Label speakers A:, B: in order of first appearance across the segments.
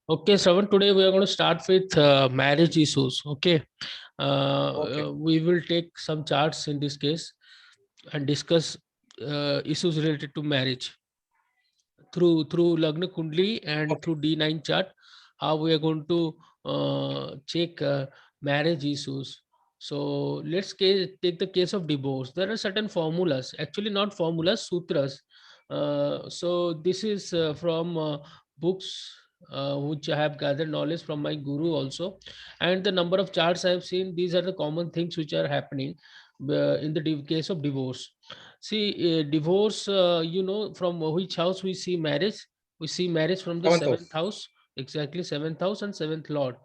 A: Okay, Shravan, today we are going to start with marriage issues. Okay,
B: Okay,
A: we will take some charts in this case and discuss issues related to marriage through Lagna Kundli and
B: okay,
A: through D9 chart. How we are going to check marriage issues. So take the case of divorce. There are certain formulas, actually not formulas, sutras. So this is from books which I have gathered knowledge from my guru also, and the number of charts I have seen. These are the common things which are happening in the case of divorce. See, divorce, from which house we see marriage? We see marriage from the
B: seventh
A: seventh
B: house.
A: house, exactly seventh house and seventh lord.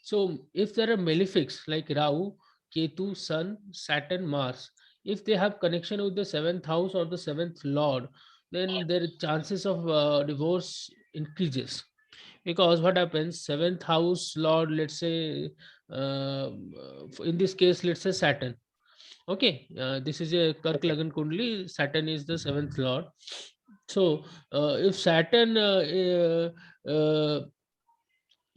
A: So, if there are malefics like Rahu, Ketu, Sun, Saturn, Mars, if they have connection with the seventh house or the seventh lord, then their chances of divorce increases. Because what happens, seventh house lord, let's say, in this case, let's say Saturn. Okay, this is a Kark
B: Okay,
A: Lagan Kundli. Saturn is the seventh lord. So, if Saturn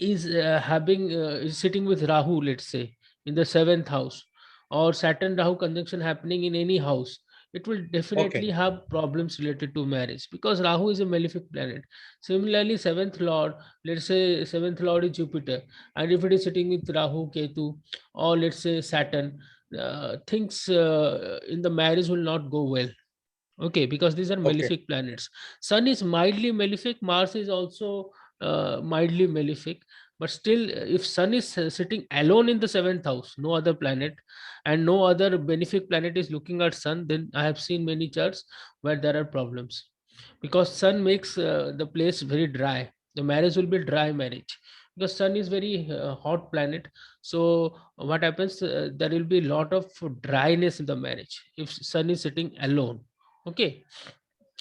A: is sitting with Rahu, let's say, in the seventh house, or Saturn Rahu conjunction happening in any house, it will
B: okay,
A: definitely have problems related to marriage because Rahu is a malefic planet. Similarly, seventh lord, let's say seventh lord is Jupiter, and if it is sitting with Rahu, Ketu, or let's say Saturn, things in the marriage will not go well. Okay, because these are
B: okay,
A: malefic planets. Sun is mildly malefic, Mars is also mildly malefic, but still, if Sun is sitting alone in the seventh house, no other planet, and no other benefic planet is looking at Sun, then I have seen many charts where there are problems because Sun makes the place very dry. The marriage will be dry marriage because Sun is very hot planet. So what happens? There will be a lot of dryness in the marriage if Sun is sitting alone. Okay,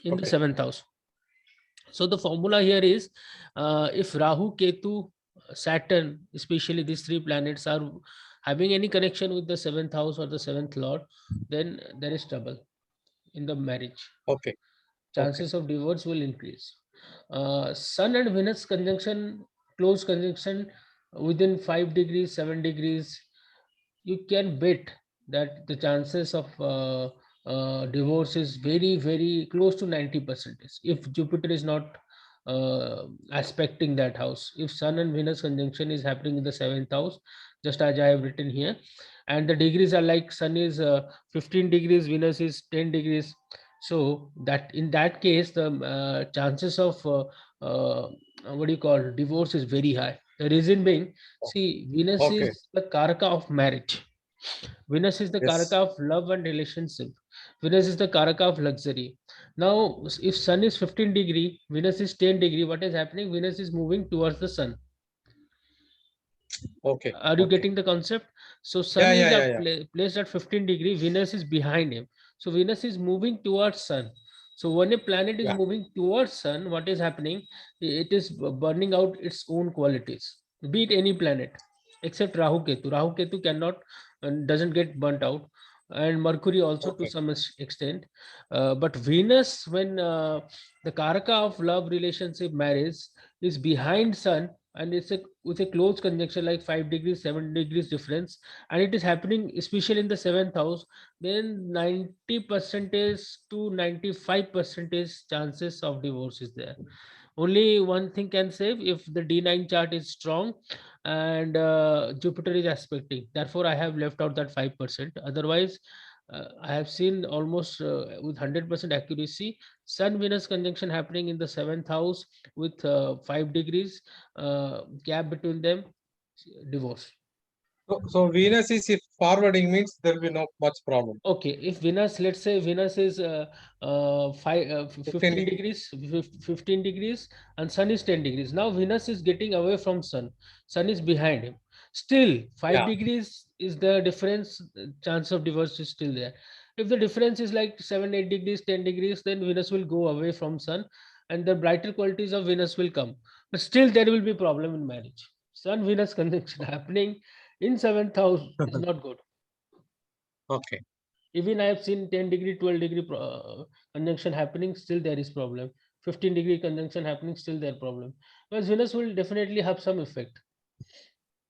A: in the
B: okay,
A: seventh house. So the formula here is, if Rahu, Ketu, Saturn, especially these three planets are having any connection with the seventh house or the seventh lord, then there is trouble in the marriage.
B: okay, okay,
A: Chances of divorce will increase. Sun and Venus conjunction, close conjunction within 5 degrees, 7 degrees, you can bet that the chances of divorce is very, very close to 90% if Jupiter is not aspecting that house. If Sun and Venus conjunction is happening in the seventh house, just as I have written here, and the degrees are like Sun is 15 degrees, Venus is 10 degrees. So that in that case, the chances of what do you call divorce is very high. The reason being, see, Venus
B: okay.
A: is the karaka of marriage. Venus is the karaka
B: Yes.
A: of love and relationship. Venus is the karaka of luxury. Now, if Sun is 15 degree, Venus is 10 degree, what is happening? Venus is moving towards the Sun.
B: Okay,
A: Are you
B: okay.
A: getting the concept? So
B: Yeah,
A: Sun
B: yeah,
A: is
B: yeah, yeah.
A: placed at 15 degree, Venus is behind him. So Venus is moving towards Sun. So when a planet is
B: Yeah.
A: moving towards Sun, what is happening? It is burning out its own qualities. Be it any planet, except Rahu Ketu. Rahu Ketu cannot doesn't get burnt out, and Mercury also to
B: Okay,
A: some extent. But Venus, when the Karaka of love, relationship, marriage is behind Sun, and it's a with a close conjunction like 5 degrees, 7 degrees difference, and it is happening especially in the seventh house, then 90 percentage to 95 percentage chances of divorce is there. Only one thing can save, if the D9 chart is strong and Jupiter is aspecting. Therefore, I have left out that 5%. Otherwise, I have seen almost with 100% accuracy Sun Venus conjunction happening in the seventh house with 5 degrees gap between them, divorce.
B: so Venus is if forwarding means there will be no much problem.
A: Okay, if Venus, let's say Venus is
B: 15
A: 15
B: degree.
A: degrees, 15 degrees, and Sun is 10 degrees. Now Venus is getting away from Sun. Sun is behind him. Still, 5
B: Yeah.
A: degrees is the difference. Chance of divorce is still there. If the difference is like 7, 8 degrees, 10 degrees, then Venus will go away from Sun, and the brighter qualities of Venus will come. But still, there will be problem in marriage. Sun Venus conjunction happening in seventh house is not good.
B: Okay.
A: Even I have seen 10 degree, 12 degree conjunction happening, still there is problem. 15-degree conjunction happening, still their problem. Because Venus will definitely have some effect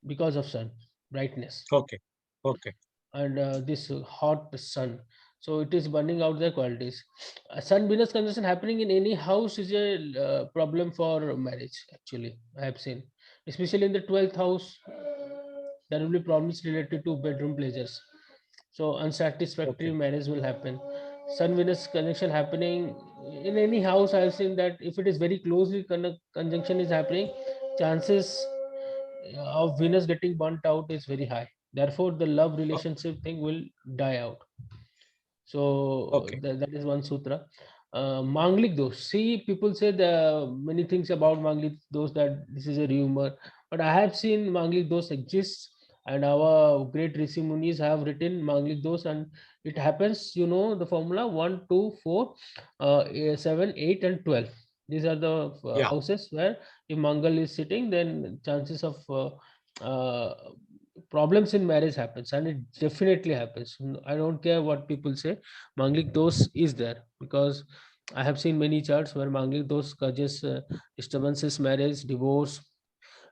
A: because of sun brightness
B: Okay. Okay.
A: and this hot sun. So it is burning out their qualities. Sun Venus conjunction happening in any house is a problem for marriage. Actually, I have seen, especially in the 12th house, there will be problems related to bedroom pleasures. So unsatisfactory
B: Okay.
A: marriage will happen. Sun Venus conjunction happening in any house, I have seen that if it is very closely conjunction is happening, chances of Venus getting burnt out is very high. Therefore, the love
B: O-
A: relationship thing will die out. So
B: Okay.
A: that is one sutra. Manglik dosh. See, people say the many things about Manglik dosh, that this is a rumor, but I have seen Manglik dosh exists, and our great Rishi Munis have written Manglik dosh, and it happens. You know the formula: 1, 2, 4, 7, 8, and 12. These are the
B: Yeah.
A: houses where if Mangal is sitting, then chances of problems in marriage happens, and it definitely happens. I don't care what people say, manglik dosh is there, because I have seen many charts where manglik dosh causes disturbances, marriage, divorce,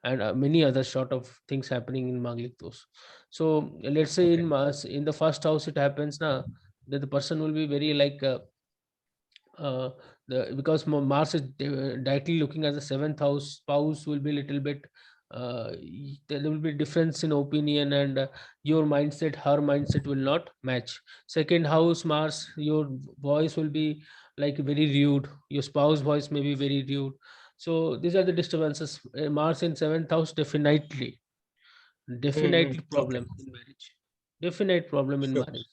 A: and many other sort of things happening in manglik dosh. So let's say
B: Okay.
A: in the first house it happens now, that the person will be very like uh, because Mars is directly looking at the seventh house, spouse will be a little bit. There will be difference in opinion, and your mindset, her mindset will not match. Second house, Mars, your voice will be like very rude. Your spouse voice may be very rude. So these are the disturbances. Mars in seventh house, definitely
B: Okay.
A: problem in marriage. Definite problem in
B: Sure.
A: marriage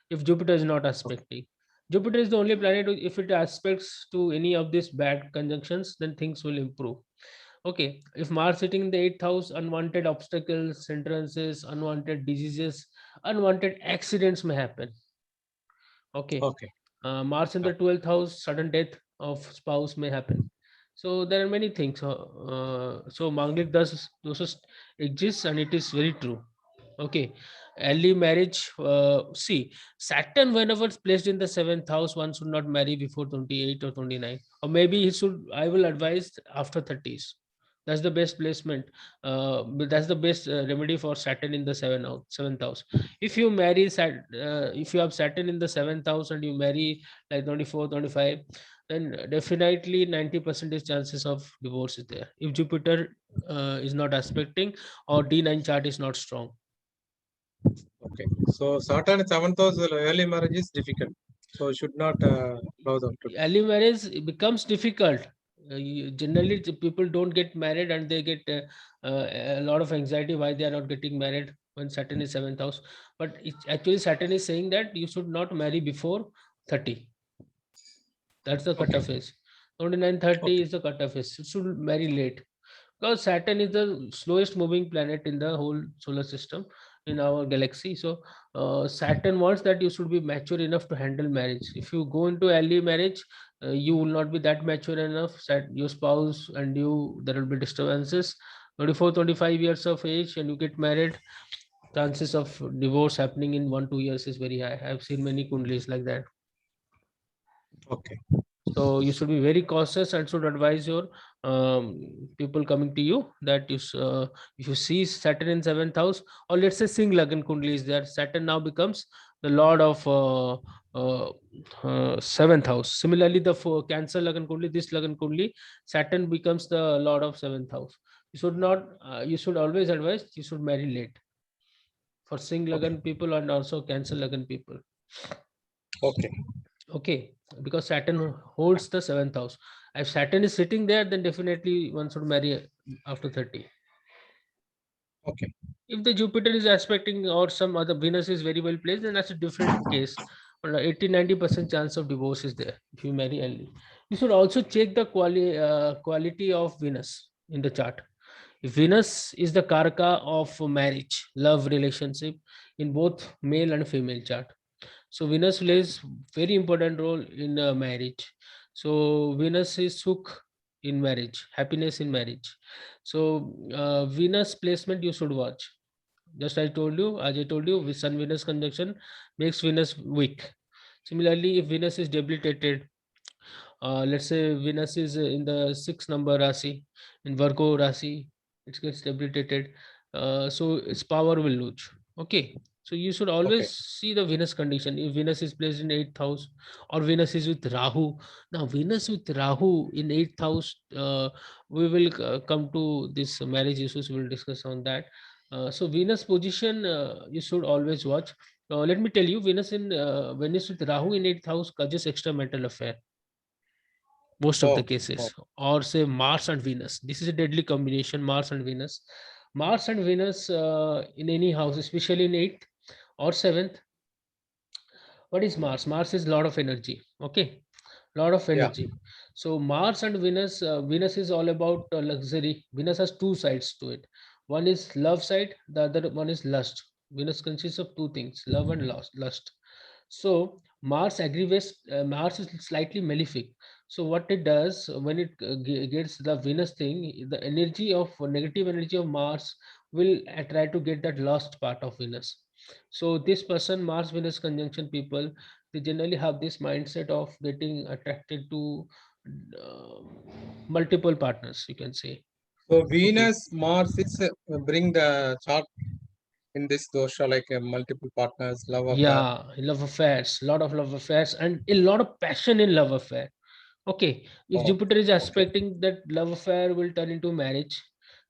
A: if Jupiter is not
B: Okay.
A: aspecting. Jupiter is the only planet if it aspects to any of these bad conjunctions, then things will improve. Okay, if Mars sitting in the eighth house, unwanted obstacles, hindrances, unwanted diseases, unwanted accidents may happen. Okay,
B: Okay.
A: Mars in
B: Yeah.
A: the 12th house, sudden death of spouse may happen. So there are many things. So Manglik does exists, and it is very true. Okay, early marriage. See, Saturn, whenever it's placed in the seventh house, one should not marry before 28 or 29, or maybe he should. I will advise after 30s. That's the best placement. But that's the best remedy for Saturn in the seventh house. If you marry if you have Saturn in the seventh house and you marry like 24, 25, then definitely 90% is chances of divorce is there. If Jupiter is not aspecting or D9 chart is not strong.
B: Okay. So Saturn seventh house early marriage is difficult. So should not allow them to.
A: Early marriage it becomes difficult. Generally, people don't get married, and they get a lot of anxiety why they are not getting married when Saturn is seventh house. But actually, Saturn is saying that you should not marry before 30. That's the
B: Okay.
A: cutoff is. 29, 30
B: Okay.
A: is the cutoff is. You should marry late, because Saturn is the slowest moving planet in the whole solar system in our galaxy. So Saturn wants that you should be mature enough to handle marriage. If you go into early marriage, you will not be that mature enough. Your spouse and you, there will be disturbances. 24, 25 years of age, and you get married, chances of divorce happening in 1, 2 years is very high. I've seen many kundlis like that.
B: Okay.
A: So you should be very cautious and should advise your people coming to you that if you see Saturn in seventh house, or let's say Singh Lagan Kundli is there, Saturn now becomes the lord of seventh house. Similarly, the for Cancer Lagan Kundli, this Lagan Kundli, Saturn becomes the lord of seventh house. You should not. You should always advise. You should marry late for Singh
B: Okay.
A: Lagan people and also Cancer Lagan people.
B: Okay.
A: Okay, because Saturn holds the seventh house. If Saturn is sitting there, then definitely one should marry after 30.
B: Okay.
A: If the Jupiter is aspecting or some other Venus is very well placed, then that's a different case. But 80-90% chance of divorce is there if you marry early. You should also check the quality of Venus in the chart. If Venus is the karaka of marriage, love, relationship in both male and female chart. So Venus plays very important role in marriage. So Venus is sukh in marriage, happiness in marriage. So Venus placement you should watch. Just I told you, as I told you, with Sun Venus conjunction makes Venus weak. Similarly, if Venus is debilitated, Let's say Venus is in the 6 number Rasi, in Virgo Rasi, it gets debilitated. So its power will lose. Okay. So you should always
B: Okay.
A: see the Venus condition. If Venus is placed in 8th house or Venus is with Rahu. Now, Venus with Rahu in 8th house, we will come to this marriage issues. We'll discuss on that. So Venus position, you should always watch. Let me tell you, Venus with Rahu in 8th house causes extramarital affair most of the
B: Oh, oh,
A: cases, or say Mars and Venus. This is a deadly combination, Mars and Venus. Mars and Venus in any house, especially in 8th or 7th. What is Mars? Mars is lot of energy. Okay, lot of
B: yeah.
A: energy. So Mars and Venus, Venus is all about luxury. Venus has two sides to it. One is love side, the other one is lust. Venus consists of two things, love and lust. So Mars aggravates, Mars is slightly malefic. So what it does when it gets the Venus thing, the energy of negative energy of Mars will try to get that lost part of Venus. So this person, Mars Venus conjunction people, they generally have this mindset of getting attracted to uh, multiple partners, you can say.
B: So
A: Okay.
B: Venus, Mars is bring the chart in this dosha like multiple partners, love affair.
A: Yeah, love affairs, lot of love affairs, and a lot of passion in love affair. Okay, if
B: Oh,
A: Jupiter is
B: okay.
A: aspecting, that love affair will turn into marriage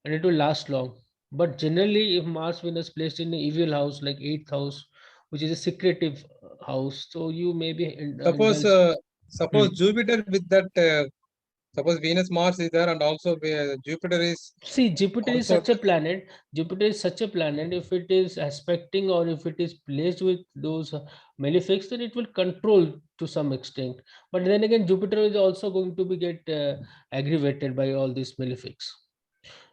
A: and it will last long. But generally, if Mars Venus placed in an evil house like 8th house, which is a secretive house, so you may be
B: Suppose
A: indulged.
B: suppose
A: Hmm.
B: Jupiter with that suppose Venus Mars is there and also Jupiter is
A: See, Jupiter is
B: also
A: such a planet. Jupiter is such a planet. If it is aspecting or if it is placed with those malefics, then it will control to some extent. But then again, Jupiter is also going to be get aggravated by all these malefics.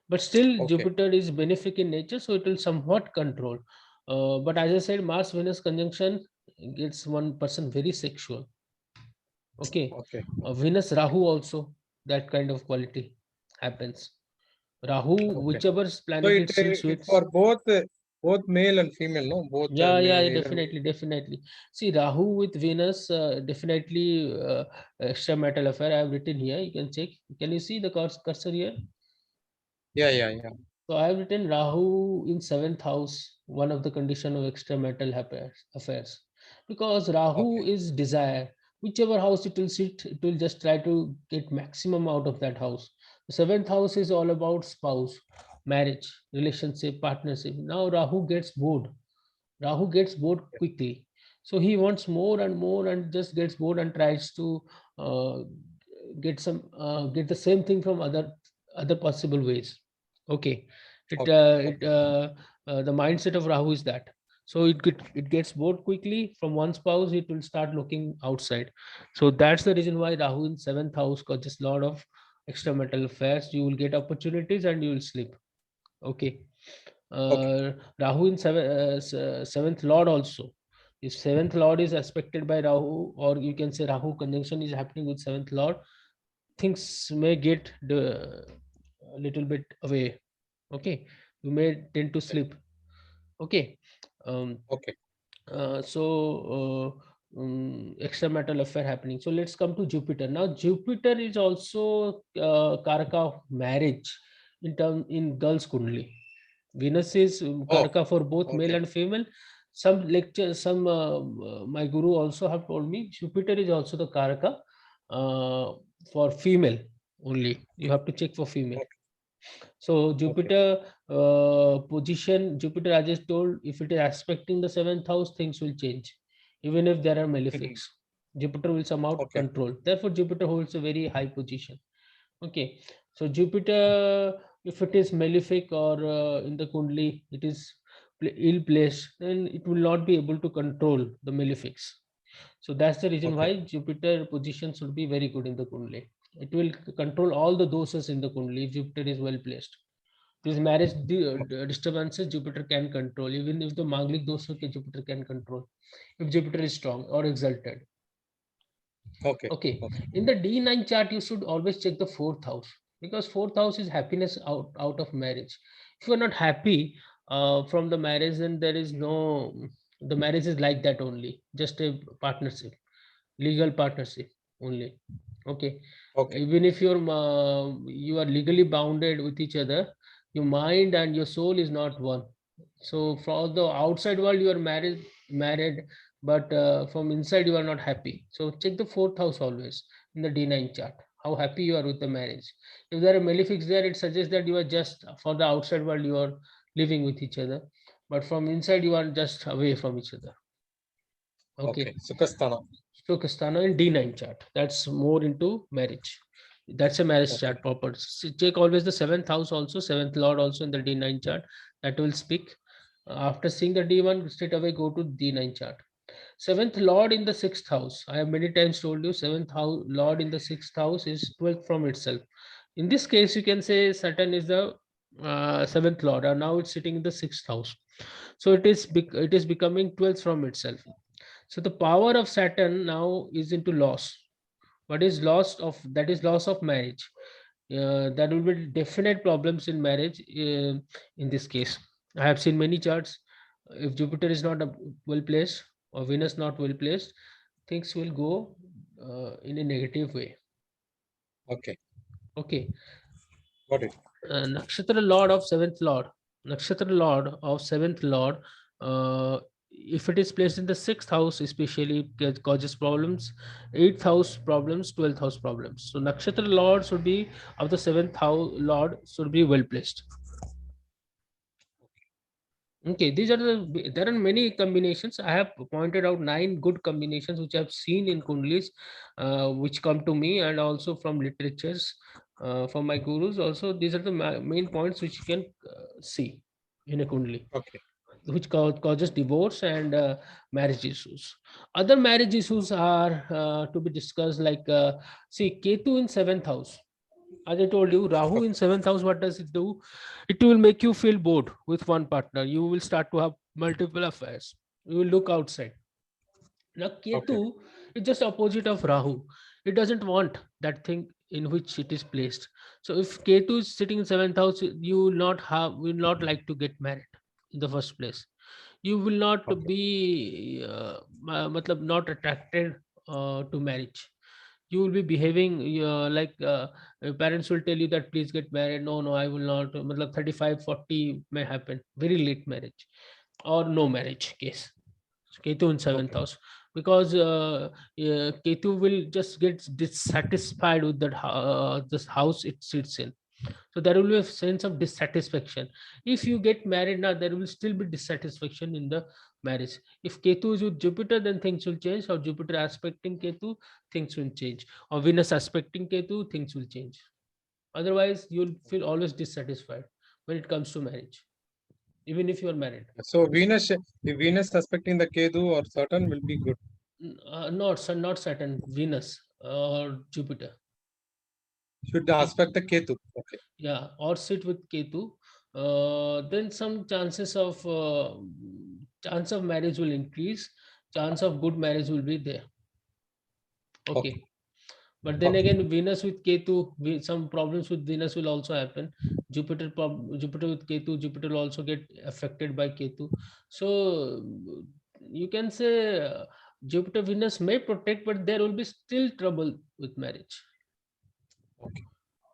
A: But still,
B: okay.
A: Jupiter is benefic in nature, so it will somewhat control. But as I said, Mars Venus conjunction gets one person very sexual. Okay,
B: Okay.
A: Venus Rahu also, that kind of quality happens. Rahu,
B: Okay.
A: whichever
B: So
A: planet it sits
B: it
A: with.
B: for both male and female, no? Both
A: Yeah, yeah, yeah,
B: either.
A: definitely, definitely. See, Rahu with Venus, definitely extramarital affair. I have written here. You can check. Can you see the cursor here?
B: Yeah, yeah, yeah.
A: So I have written Rahu in 7th house, one of the condition of extramarital affairs. Because Rahu
B: Okay.
A: is desire. Whichever house it will sit, it will just try to get maximum out of that house. The 7th house is all about spouse, marriage, relationship, partnership. Now Rahu gets bored. Rahu gets bored quickly. So he wants more and more and just gets bored and tries to uh, get the same thing from other possible ways. Okay,
B: Okay. Okay.
A: the mindset of Rahu is that. So it gets bored quickly from one spouse. It will start looking outside. So that's the reason why Rahu in 7th house causes a lot of extramarital affairs. You will get opportunities and you will sleep. Okay.
B: Okay.
A: Rahu in 7th lord also. If 7th lord is aspected by Rahu, or you can say Rahu conjunction is happening with 7th lord, things may get a little bit away. Okay, you may tend to sleep. Okay. um,
B: Okay.
A: Extramarital affair happening. So let's come to Jupiter. Now Jupiter is also karaka of marriage in girls kundli. Venus is
B: Oh,
A: karaka for both male
B: okay.
A: and female. Some lecture, some my guru also have told me Jupiter is also the karaka uh, for female only. You have to check for female.
B: Okay.
A: So
B: Okay.
A: Jupiter position, Jupiter, I just told, if it is aspecting the 7th house, things will change, even if there are
B: Mhm.
A: malefics. Jupiter will somehow
B: Okay.
A: control. Therefore, Jupiter holds a very high position. Okay, so Jupiter, if it is malefic or in the Kundli, it is ill placed, then it will not be able to control the malefics. So that's the reason
B: Okay.
A: why Jupiter position should be very good in the Kundli. It will control all the dosas in the Kundli if Jupiter is well placed. These marriage disturbances Jupiter can control, even if the Manglik dosa Jupiter can control, if Jupiter is strong or exalted.
B: Okay.
A: Okay,
B: Okay.
A: in the D9 chart, you should always check the 4th house, because 4th house is happiness out of marriage. If you are not happy from the marriage, then there is no, the marriage is like that only, just a partnership, legal partnership only. Okay.
B: Okay.
A: Even if you are legally bounded with each other, your mind and your soul is not one. So for the outside world you are married, but from inside you are not happy. So check the fourth house always in the D9 chart, how happy you are with the marriage. If there are malefics there, it suggests that you are just, for the outside world you are living with each other, but from inside you are just away from each other.
B: Okay.
A: Okay.
B: Sukhasthana.
A: Shokasthana in D9 chart. That's more into marriage. That's a marriage
B: Okay.
A: chart proper. Check always the seventh house also, seventh lord also in the D9 chart. That will speak. After seeing the D1, straight away go to D9 chart. Seventh lord in the sixth house. I have many times told you, seventh house lord in the sixth house is 12th from itself. In this case, you can say Saturn is the seventh lord, and now it's sitting in the sixth house. So it is becoming 12th from itself. So the power of Saturn now is into loss. What is loss of, that is loss of marriage. There will be definite problems in marriage in this case. I have seen many charts. If Jupiter is not well placed or Venus not well placed, things will go in a negative way.
B: Okay.
A: Okay.
B: Got it.
A: Nakshatra Lord of seventh Lord. Nakshatra Lord of seventh Lord. Uh, if it is placed in the sixth house, especially it causes problems. Eighth house problems, 12th house problems. So Nakshatra Lord should be of the seventh house Lord should be well placed. Okay, these are there are many combinations. I have pointed out 9 good combinations which I've seen in Kundlis, which come to me, and also from literatures, from my gurus. Also, these are the main points which you can see in a Kundli,
B: Okay.
A: which causes divorce and marriage issues. Other marriage issues are to be discussed, like see Ketu in seventh house. As I told you, Rahu
B: Okay.
A: in seventh house, what does it do? It will make you feel bored with one partner. You will start to have multiple affairs. You will look outside. Now,
B: Okay.
A: Ketu is just opposite of Rahu. It doesn't want that thing in which it is placed. So, if Ketu is sitting in seventh house, you will not like to get married in the first place. You will not
B: Okay.
A: be, matlab not attracted to marriage. You will be behaving like parents will tell you that please get married. No, no, I will not. Matlab 35, 40 may happen. Very late marriage or no marriage case. Ketu in seventh
B: Okay.
A: house, because Ketu will just get dissatisfied with that this house it sits in. So there will be a sense of dissatisfaction. If you get married now, there will still be dissatisfaction in the marriage. If Ketu is with Jupiter, then things will change, or Jupiter aspecting Ketu, things will change, or Venus aspecting Ketu, things will change. Otherwise, you'll feel always dissatisfied when it comes to marriage, even if you are married.
B: So Venus, if Venus suspecting the Ketu or Saturn will be good.
A: Not Sun, not Saturn, Venus or Jupiter.
B: Should aspect the Ketu. Okay.
A: Yeah, or sit with Ketu. Then some chance of marriage will increase. Chance of good marriage will be there.
B: Okay.
A: Okay. But then
B: Okay.
A: again, Venus with Ketu, some problems with Venus will also happen. Jupiter with Ketu, Jupiter will also get affected by Ketu. So you can say Jupiter Venus may protect, but there will be still trouble with marriage.
B: Okay.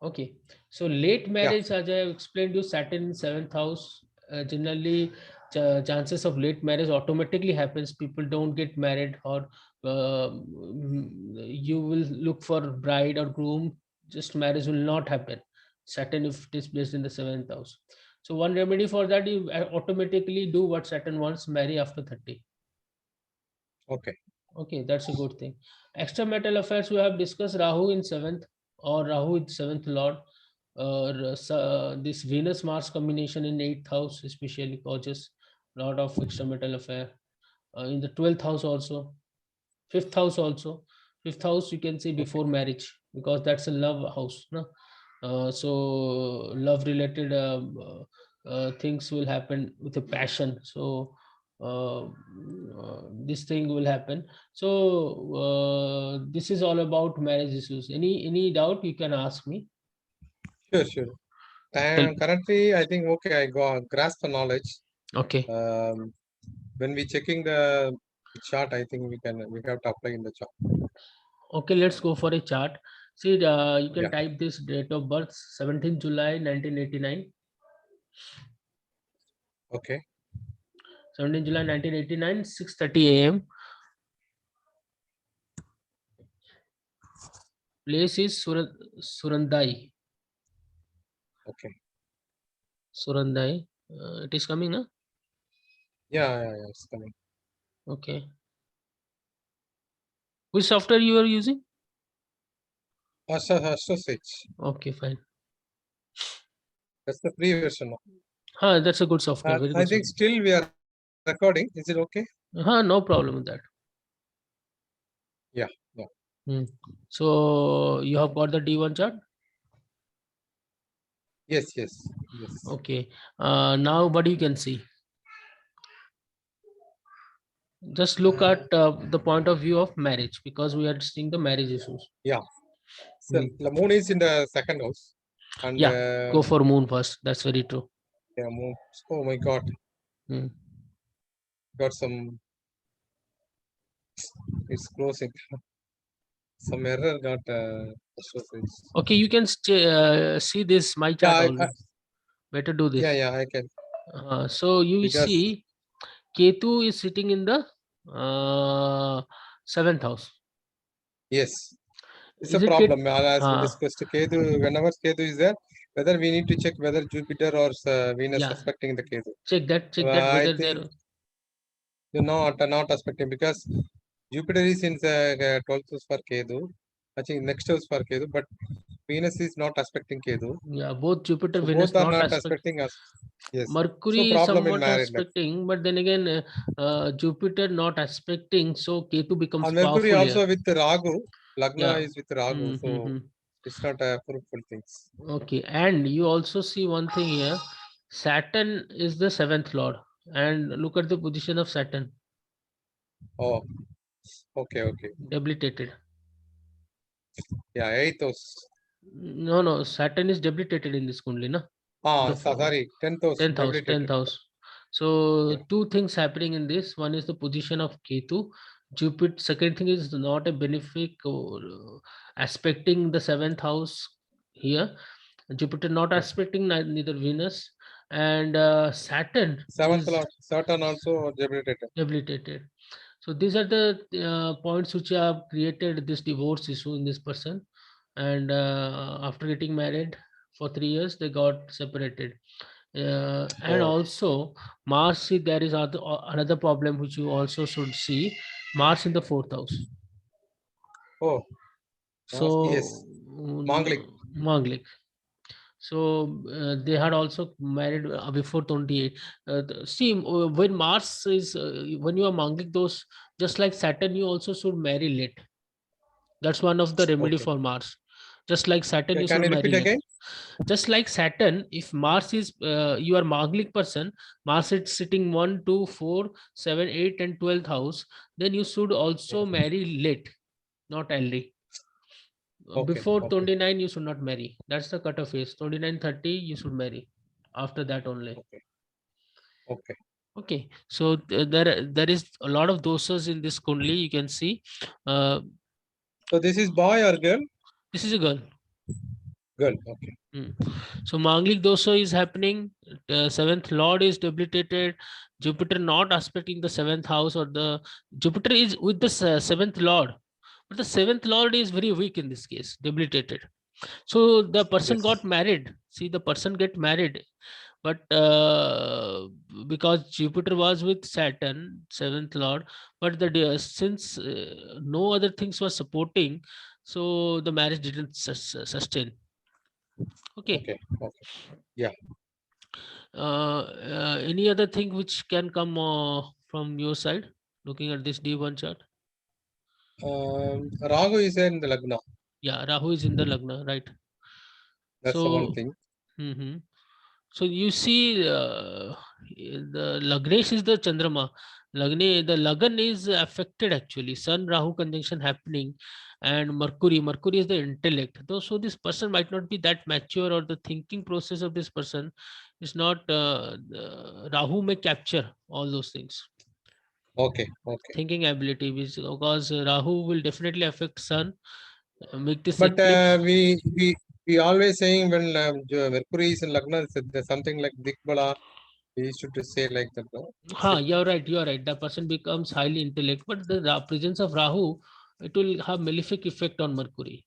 A: Okay, so late
B: Yeah.
A: marriage, as I have explained you, Saturn in seventh house. Generally, chances of late marriage automatically happens. People don't get married, or you will look for bride or groom. Just marriage will not happen. Saturn, if it is placed in the seventh house. So one remedy for that, you automatically do what Saturn wants: marry after 30.
B: Okay.
A: Okay, that's a good thing. Extramarital affairs, we have discussed Rahu in seventh, or Rahu in seventh lord, or this Venus Mars combination in eighth house especially causes lot of extramarital affair. In the 12th house also, fifth house also. Fifth house you can say
B: Okay.
A: before marriage, because that's a love house, no? So love related things will happen with a passion. So this thing will happen. So this is all about marriage issues. Any doubt you can ask me.
B: Sure. Sure.
A: Tell.
B: And currently, I think okay, I got grasp the knowledge.
A: Okay.
B: When we checking the chart, I think we have to apply in the chart.
A: Okay, let's go for a chart. See, you can
B: Yeah.
A: type this date of birth, 17th July 1989.
B: Okay.
A: 17th July 1989, 6:30 a.m. Place is Surandai.
B: Okay.
A: Surandai. It is coming, no?
B: Yeah, it's coming.
A: Okay. Which software you are using?
B: Associates.
A: Okay, fine.
B: That's the free version.
A: That's a good software. Very
B: I
A: good
B: think
A: software.
B: still we are recording. Is it okay?
A: No problem with that.
B: Yeah.
A: So you have got the D1 chart.
B: Yes.
A: Okay. Now what you can see. Just look at the point of view of marriage, because we are seeing the marriage issues.
B: Yeah. So the moon is in the second house. And
A: Yeah, go for moon first. That's very true.
B: yeah, moon. Oh my God.
A: Hmm.
B: Got some. It's closing. Some error got associates.
A: Okay, you can see this my chart
B: Yeah,
A: only. Better do this.
B: yeah, I can.
A: So you
B: Because
A: see Ketu is sitting in the 7th house.
B: yes, it's
A: Is
B: a
A: it
B: problem. As we
A: uh,
B: discussed, Ketu, whenever Ketu is there, whether we need to check whether Jupiter or Venus
A: yeah,
B: aspecting the Ketu.
A: check that
B: I
A: whether
B: think
A: they're
B: not aspecting, because Jupiter is in the 12th house for Ketu. I think next house for Ketu, but Venus is not aspecting Ketu.
A: yeah, both Jupiter,
B: So both
A: Venus
B: are
A: not
B: not
A: aspect.
B: aspecting us. Yes. So
A: Mercury is
B: problem in
A: somewhat
B: married life.
A: aspecting, but then again, Jupiter not aspecting, so Ketu becomes
B: And Mercury
A: powerful here.
B: also with Ragu. Lagna
A: Yeah.
B: is with Ragu, so
A: Mm-hmm.
B: it's not a fruitful things.
A: Okay, and you also see one thing here. Saturn is the 7th lord, and look at the position of Saturn,
B: Oh, okay.
A: debilitated.
B: Yeah, 8th house.
A: No, Saturn is debilitated in this kundli, na?
B: Sorry, 10th house,
A: 10th house,
B: debilitated.
A: 10th house. So
B: Yeah.
A: two things happening in this. One is the position of Ketu. Jupiter. Second thing is not a benefic or aspecting the 7th house here. Jupiter not
B: Yeah.
A: aspecting neither Venus, and Saturn
B: 7th
A: is
B: lord, Saturn also debilitated.
A: debilitated. So these are the points which have created this divorce issue in this person. And after getting married for 3 years, they got separated. And
B: Oh,
A: also Mars, see, there is another problem which you also should see. Mars in the 4th house.
B: oh, yes.
A: So
B: Manglik.
A: Manglik. So they had also married before 28. See, when Mars is when you are Manglik, those just like Saturn, you also should marry late. That's one of the remedy
B: Okay.
A: for Mars. Just like Saturn, you
B: Can
A: should
B: you
A: marry
B: repeat
A: late.
B: again?
A: Just like Saturn, if Mars is you are Manglik person, Mars is sitting 1, 2, 4, 7, 8, and 12th house, then you should also marry late, not early.
B: Okay.
A: Before 29, you should not marry. That's the cutoff phase. 29, 30, you should marry. After that only.
B: Okay.
A: Okay. So there is a lot of dosas in this kundli. You can see.
B: So this is boy or girl?
A: This is a girl.
B: Girl. Okay.
A: So Manglik dosha is happening. The 7th lord is debilitated. Jupiter not aspecting the 7th house, or the Jupiter is with the 7th lord, but the 7th lord is very weak in this case, debilitated. So the person
B: Yes.
A: got married. See, the person get married, but because Jupiter was with Saturn, 7th lord, but since no other things were supporting, so the marriage didn't sustain. Okay.
B: Okay. Yeah.
A: Any other thing which can come from your side, looking at this D1 chart?
B: Ragu is in the Lagna.
A: Yeah, Rahu is in the Lagna, right?
B: That's the one
A: So,
B: thing.
A: so you see, the Lagnesh is the Chandrama. The Lagan is affected actually. Sun Rahu conjunction happening, and Mercury. Mercury is the intellect. Though, so this person might not be that mature, or the thinking process of this person is not. Rahu may capture all those things.
B: Okay.
A: Thinking ability, because Rahu will definitely affect Sun, Make this
B: But
A: eclipse.
B: we always saying when Mercury is in Lagna, there's something like Dikbala. We should say like that. No?
A: You're right. You're right. The person becomes highly intellect, but the presence of Rahu, it will have malefic effect on Mercury.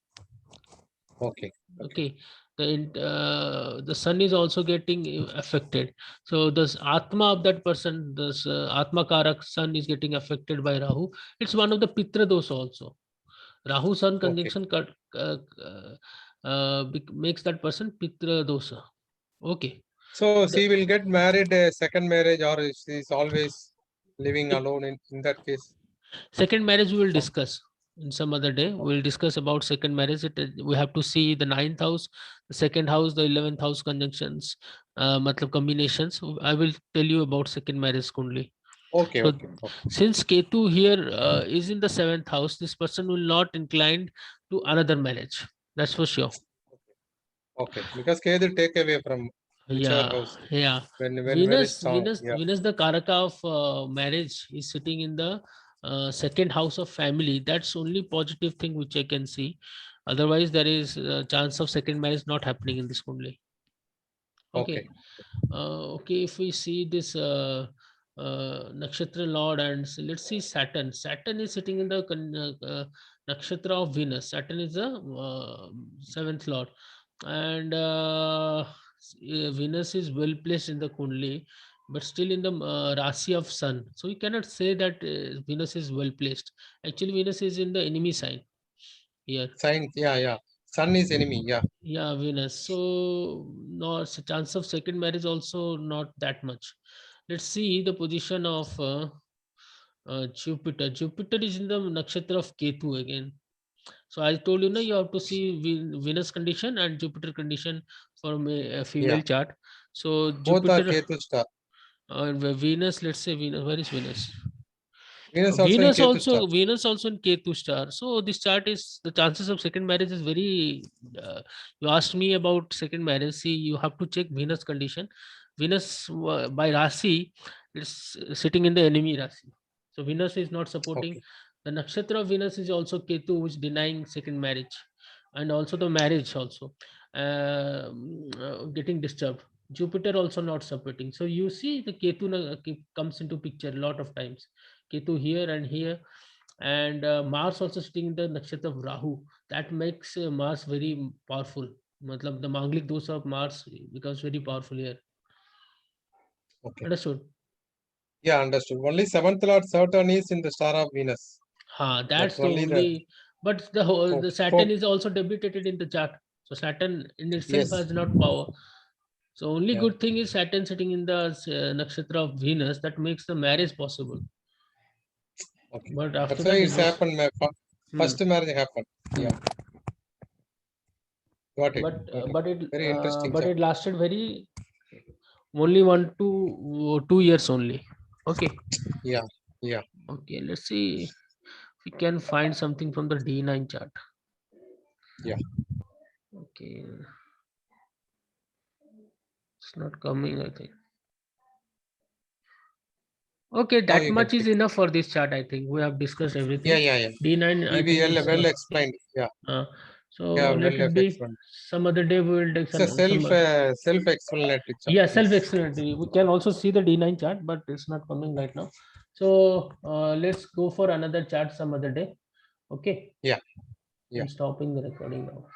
B: Okay.
A: Okay. The sun is also getting affected. So this Atma of that person, this Atma Karak sun is getting affected by Rahu. It's one of the Pitra dosa also. Rahu sun
B: Okay.
A: conjunction makes that person Pitra dosa. Okay.
B: So
A: The
B: she will get married a second marriage, or she's always living alone in that case.
A: second marriage we will
B: Oh,
A: discuss in some other day. We will discuss about second marriage. We have to see the ninth house, the second house, the 11th house conjunctions, matlab combinations. I will tell you about second marriage only.
B: okay,
A: So
B: okay, okay.
A: since Ketu here is in the seventh house, this person will not inclined to another marriage. That's for sure.
B: Okay, because Kedu take away from whichever
A: Yeah,
B: house
A: yeah.
B: when marriage strong. Yeah.
A: Venus, the Karaka of marriage is sitting in the second house of family. That's only positive thing which I can see. Otherwise, there is a chance of second marriage not happening in this only. Okay.
B: Okay.
A: Okay, if we see this nakshatra lord and let's see Saturn. Saturn is sitting in the nakshatra of Venus. Saturn is the seventh lord, and Venus is well placed in the Kundli, but still in the Rasi of Sun. So we cannot say that Venus is well placed. Actually, Venus is in the enemy sign here.
B: Sign. Yeah, yeah. Sun is enemy. Yeah.
A: Yeah, Venus. So no chance of second marriage also not that much. Let's see the position of Jupiter. Jupiter is in the nakshatra of Ketu again. So I told you, you have to see Venus condition and Jupiter condition for a
B: Yeah.
A: female chart. So
B: Both are
A: Jupiter
B: Ketu star.
A: and Venus, let's say Venus. Where is Venus?
B: Venus also in Ketu star.
A: Venus also in Ketu star. So this chart is the chances of second marriage is very. You asked me about second marriage. See, you have to check Venus condition. Venus by Rasi, it's sitting in the enemy Rasi. So Venus is not supporting.
B: Okay.
A: The nakshatra of Venus is also Ketu, which denying second marriage, and also the marriage also getting disturbed. Jupiter also not supporting. So you see the Ketu comes into picture a lot of times. Ketu here and here, and Mars also sitting in the nakshatra of Rahu. That makes Mars very powerful. Matlab the Manglik dosa of Mars becomes very powerful here.
B: Okay.
A: Understood?
B: Yeah, understood. Only seventh Lord Saturn is in the star of Venus.
A: That's
B: That's
A: the
B: only the
A: only. But the whole the Saturn
B: fourth.
A: is also debilitated in the chart. So Saturn in itself
B: Yes.
A: has not power. So only
B: Yeah.
A: good thing is Saturn sitting in the nakshatra of Venus that makes the marriage possible.
B: Okay.
A: But after
B: That's why
A: that,
B: it's happened.
A: hmm,
B: First marriage happened.
A: hmm.
B: Yeah. Got it. Got it. Very interesting
A: But
B: chart.
A: it lasted very only 1 to 2 years only. Okay.
B: Yeah. Yeah.
A: Okay. Let's see if we can find something from the D9 chart.
B: Yeah.
A: Okay. It's not coming, I think. Okay,
B: Now
A: that
B: you can
A: much is
B: check.
A: enough for this chart. I think we have discussed
B: Yeah.
A: everything.
B: Yeah. Yeah.
A: D9, I think it's
B: Well explained. Yeah.
A: uh, so
B: Yeah.
A: let
B: Well
A: it be.
B: explained.
A: Some other day we will take
B: It's a
A: some.
B: self-explanatory chart.
A: Yeah,
B: Yes.
A: self-explanatory. We can also see the D9 chart, but it's not coming right now. So let's go for another chart some other day. Okay,
B: Yeah. Yeah.
A: I'm stopping the recording now.